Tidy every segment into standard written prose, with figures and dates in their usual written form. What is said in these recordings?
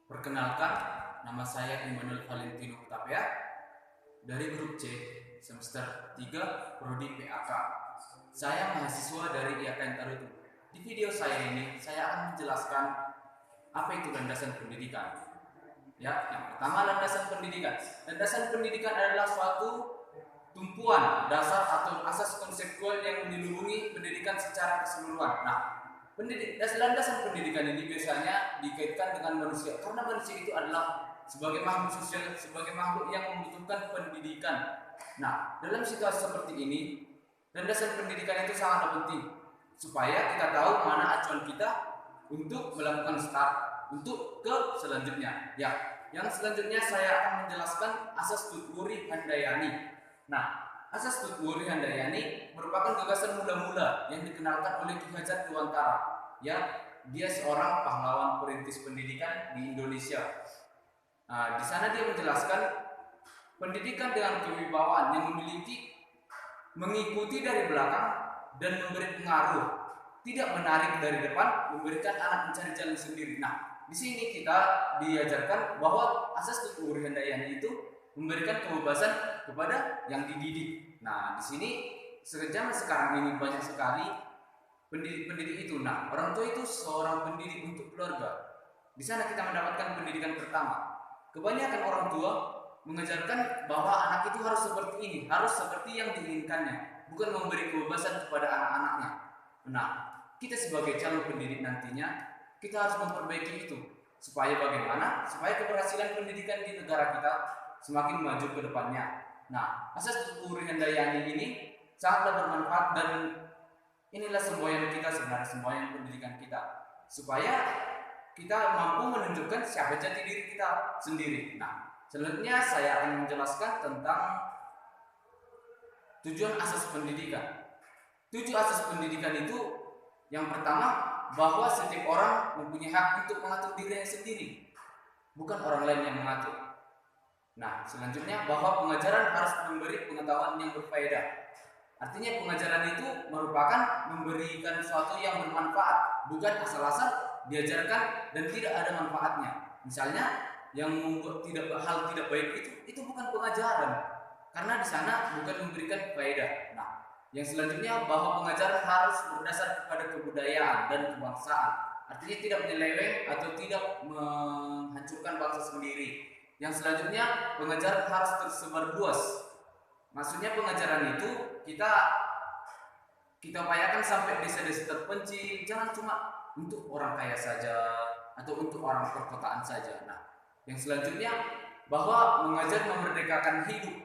Perkenalkan, nama saya Immanuel Valentino Tapia dari grup C semester 3 Prodi PAK. Saya mahasiswa dari IAKN Tarutu. Di video saya ini, saya akan menjelaskan apa itu landasan pendidikan. Ya, yang pertama landasan pendidikan. Landasan pendidikan adalah suatu tumpuan dasar atau asas konseptual yang melindungi pendidikan secara keseluruhan. Nah, landasan pendidikan ini biasanya dikaitkan dengan manusia, karena manusia itu adalah sebagai makhluk sosial, sebagai makhluk yang membutuhkan pendidikan. Nah, dalam situasi seperti ini, landasan pendidikan itu sangat penting supaya kita tahu mana acuan kita untuk melakukan start untuk ke selanjutnya. Ya, yang selanjutnya saya akan menjelaskan asas Tutwuri Handayani. Nah, asas Tutwuri Handayani merupakan gagasan mula-mula yang dikenalkan oleh Ki Hajar Dewantara. Ya, dia seorang pahlawan perintis pendidikan di Indonesia. Nah, di sana dia menjelaskan pendidikan dengan kewibawaan yang mengikuti dari belakang dan memberi pengaruh, tidak menarik dari depan, memberikan anak mencari jalan sendiri. Nah, di sini kita diajarkan bahwa asas Tutwuri Handayani itu memberikan kebebasan kepada yang dididik. Nah, di sini zaman sekarang ini banyak sekali pendidik-pendidik itu. Nah, orang tua itu seorang pendidik untuk keluarga. Di sana kita mendapatkan pendidikan pertama. Kebanyakan orang tua mengajarkan bahwa anak itu harus seperti ini, harus seperti yang diinginkannya, bukan memberi kebebasan kepada anak-anaknya. Nah, kita sebagai calon pendidik nantinya, kita harus memperbaiki itu. Supaya bagaimana? Supaya keberhasilan pendidikan di negara kita semakin maju ke depannya. Nah, asas Tutwuri Handayani ini sangatlah bermanfaat dan inilah semboyan kita sebenarnya, semboyan pendidikan kita, supaya kita mampu menunjukkan siapa jati diri kita sendiri. Nah, selanjutnya saya akan menjelaskan tentang tujuan asas pendidikan. Tujuan asas pendidikan itu yang pertama, bahwa setiap orang mempunyai hak untuk mengatur dirinya sendiri, bukan orang lain yang mengatur. Nah, selanjutnya bahwa pengajaran harus memberi pengetahuan yang berfaedah. Artinya pengajaran itu merupakan memberikan sesuatu yang bermanfaat, bukan asal-asal diajarkan dan tidak ada manfaatnya. Misalnya yang membuat hal tidak baik itu bukan pengajaran, karena di sana bukan memberikan faedah. Nah, yang selanjutnya bahwa pengajaran harus berdasar kepada kebudayaan dan kebangsaan. Artinya tidak menyeleweng atau tidak menghancurkan bangsa sendiri. Yang selanjutnya pengajaran harus tersebar luas. Maksudnya pengajaran itu kita upayakan sampai desa-desa terpencil, jangan cuma untuk orang kaya saja atau untuk orang perkotaan saja. Nah, yang selanjutnya bahwa mengajar memerdekakan hidup.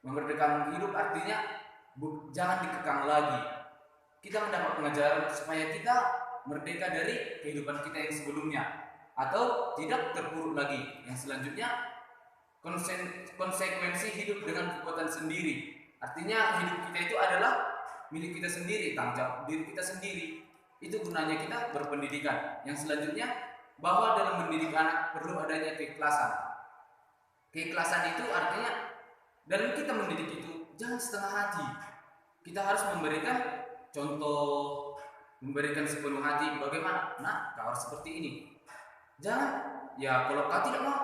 Memerdekakan hidup artinya jangan dikekang lagi. Kita mendapat pengajaran supaya kita merdeka dari kehidupan kita yang sebelumnya atau tidak terpuruk lagi. Yang selanjutnya konsekuensi hidup dengan kekuatan sendiri. Artinya hidup kita itu adalah milik kita sendiri, tanggung jawab diri kita sendiri. Itu gunanya kita berpendidikan. Yang selanjutnya bahwa dalam mendidik anak perlu adanya keikhlasan. Keikhlasan itu artinya dalam kita mendidik itu jangan setengah hati. Kita harus memberikan contoh, memberikan sepenuh hati. Bagaimana? Nah, kau harus seperti ini. Jangan, ya kalau kau tidak mau,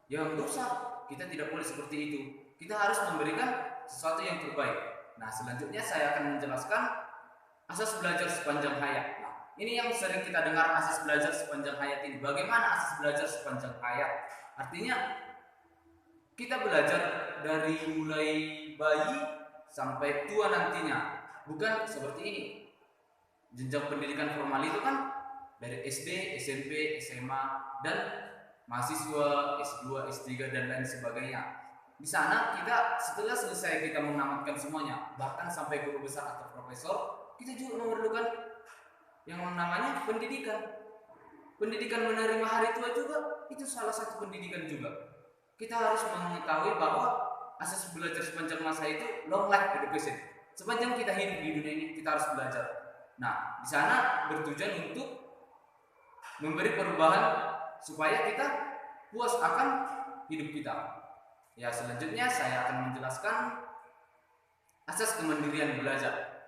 ya dosa. Kita tidak boleh seperti itu. Kita harus memberikan sesuatu yang terbaik. Nah, selanjutnya saya akan menjelaskan asas belajar sepanjang hayat. Nah, ini yang sering kita dengar, asas belajar sepanjang hayat ini. Bagaimana asas belajar sepanjang hayat? Artinya kita belajar dari mulai bayi sampai tua nantinya, bukan seperti ini. Jenjang pendidikan formal itu kan dari SD, SMP, SMA, dan mahasiswa S2, S3 dan lain sebagainya. Di sana kita setelah selesai kita menamatkan semuanya, bahkan sampai guru besar atau profesor, kita juga memerlukan yang namanya pendidikan. Pendidikan menerima hari tua juga itu salah satu pendidikan juga. Kita harus mengetahui bahwa asas belajar sepanjang masa itu long life education. Sepanjang kita hidup di dunia ini kita harus belajar. Nah, di sana bertujuan untuk memberi perubahan supaya kita puas akan hidup kita. Ya, selanjutnya saya akan menjelaskan asas kemandirian belajar.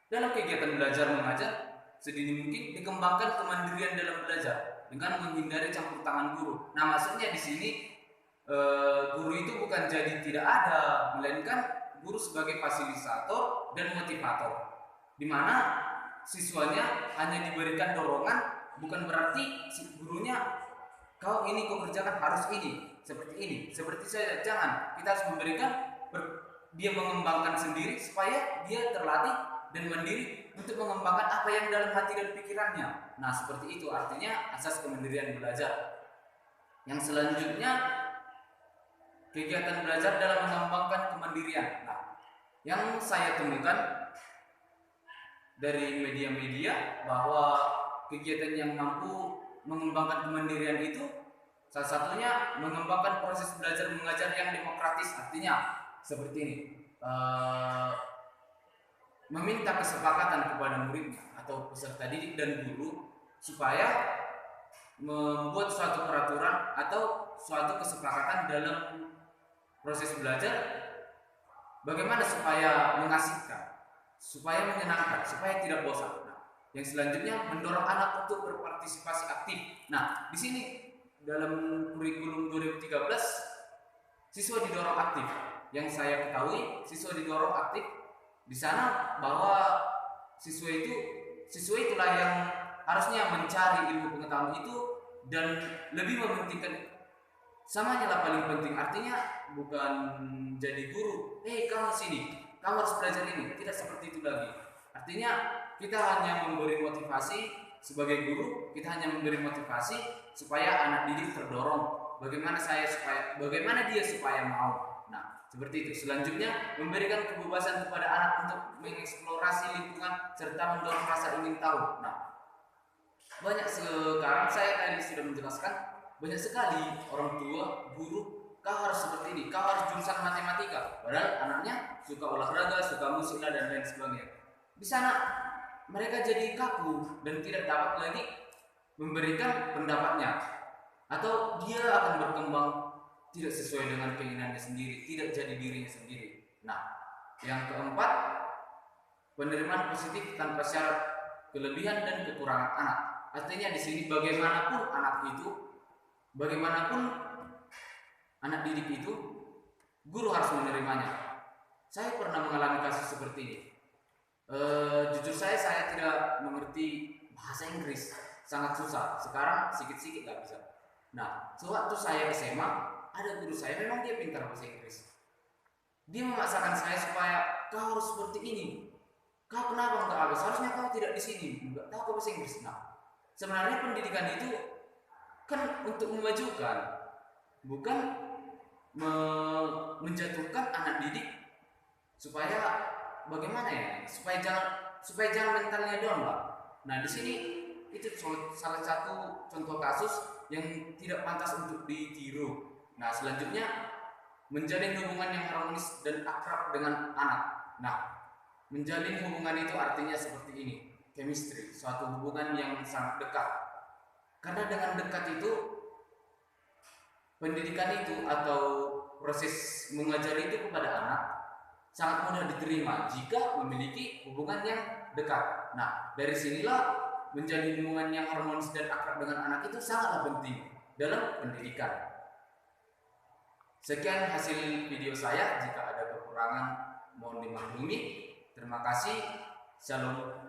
Dalam kegiatan belajar mengajar, sedini mungkin dikembangkan kemandirian dalam belajar dengan menghindari campur tangan guru. Nah, maksudnya di sini guru itu bukan jadi tidak ada, melainkan guru sebagai fasilitator dan motivator, di mana siswanya hanya diberikan dorongan, bukan berarti si gurunya kau kerjakan harus ini, seperti saya. Jangan, kita harus memberikan dia mengembangkan sendiri supaya dia terlatih dan mandiri untuk mengembangkan apa yang dalam hati dan pikirannya. Nah, seperti itu artinya asas kemandirian belajar. Yang selanjutnya, kegiatan belajar dalam mengembangkan kemandirian. Nah, yang saya temukan dari media-media bahwa kegiatan yang mampu mengembangkan kemandirian itu salah satunya mengembangkan proses belajar mengajar yang demokratis. Artinya seperti ini, meminta kesepakatan kepada muridnya atau peserta didik dan guru supaya membuat suatu peraturan atau suatu kesepakatan dalam proses belajar, bagaimana supaya mengasihkan, supaya menyenangkan, supaya tidak bosan. Nah, yang selanjutnya mendorong anak untuk berpartisipasi aktif. Nah, di sini dalam kurikulum 2013 siswa didorong aktif. Yang saya ketahui, siswa didorong aktif di sana bahwa siswa itulah yang harusnya mencari ilmu pengetahuan itu dan lebih mementingkan samanya lah paling penting. Artinya bukan jadi guru, kamu sini, kamu harus belajar ini. Tidak seperti itu lagi. Artinya kita hanya memberi motivasi sebagai guru, kita hanya memberi motivasi supaya anak didik terdorong. Bagaimana dia supaya mau. Nah, seperti itu. Selanjutnya, memberikan kebebasan kepada anak untuk mengeksplorasi lingkungan serta mendorong rasa ingin tahu. Nah, banyak sekarang saya tadi sudah menjelaskan, banyak sekali orang tua, guru, kau harus seperti ini, kau harus jurusan matematika, padahal anaknya suka olahraga, suka musik dan lain sebagainya. Di sana mereka jadi kaku dan tidak dapat lagi memberikan pendapatnya, atau dia akan berkembang tidak sesuai dengan keinginannya sendiri, tidak jadi dirinya sendiri. Nah, yang keempat, penerimaan positif tanpa syarat kelebihan dan kekurangan anak. Artinya di sini bagaimanapun anak didik itu, guru harus menerimanya. Saya pernah mengalami kasus seperti ini. Jujur saya tidak mengerti bahasa Inggris, sangat susah. Sekarang sikit-sikit gak bisa. Nah, sewaktu saya SMA, ada guru saya, memang dia pintar bahasa Inggris. Dia memaksakan saya supaya kau harus seperti ini. Kau kenapa enggak habis? Seharusnya kau tidak di sini, enggak tahu bahasa Inggris. Nah, sebenarnya pendidikan itu kan untuk memajukan, bukan menjatuhkan anak didik supaya bagaimana ya? Supaya jangan mentalnya down lah. Nah, di sini itu salah satu contoh kasus yang tidak pantas untuk ditiru. Nah, selanjutnya menjalin hubungan yang harmonis dan akrab dengan anak. Nah, menjalin hubungan itu artinya seperti ini, chemistry, suatu hubungan yang sangat dekat. Karena dengan dekat itu, pendidikan itu atau proses mengajar itu kepada anak sangat mudah diterima jika memiliki hubungan yang dekat. Nah, dari sinilah menjalin hubungan yang harmonis dan akrab dengan anak itu sangatlah penting dalam pendidikan. Sekian hasil video saya. Jika ada kekurangan mohon dimaklumi. Terima kasih. Shalom.